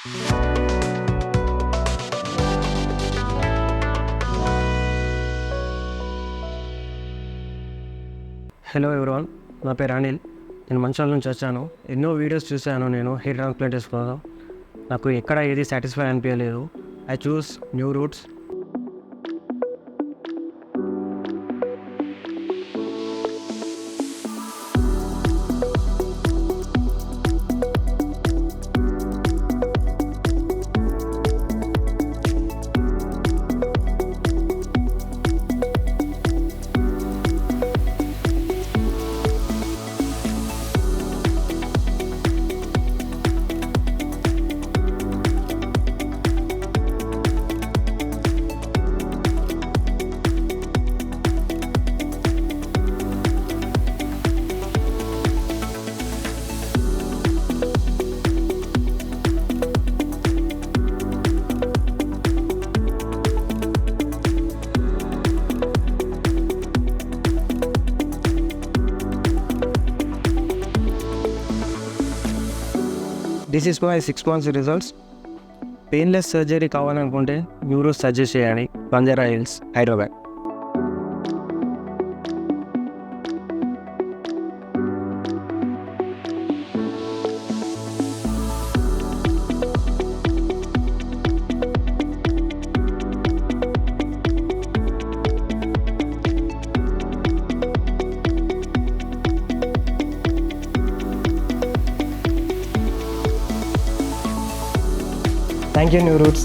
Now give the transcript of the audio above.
Hello everyone, నా పేరు అనిల్. నేను మంచాల నుంచి వచ్చాను. ఎన్నో వీడియోస్ చూశాను నేను హెయిర్ ట్రాన్స్ప్లాంట్ చేసుకోవడం. నాకు ఎక్కడ ఏది సాటిస్ఫై అనిపించలేదు. I choose new roots. This is my 6 months results. Painless surgery కావాలనుకుంటే న్యూరో సజెస్ట్ చేయండి, Banjara hills, Hyderabad. Thank you, New Roots.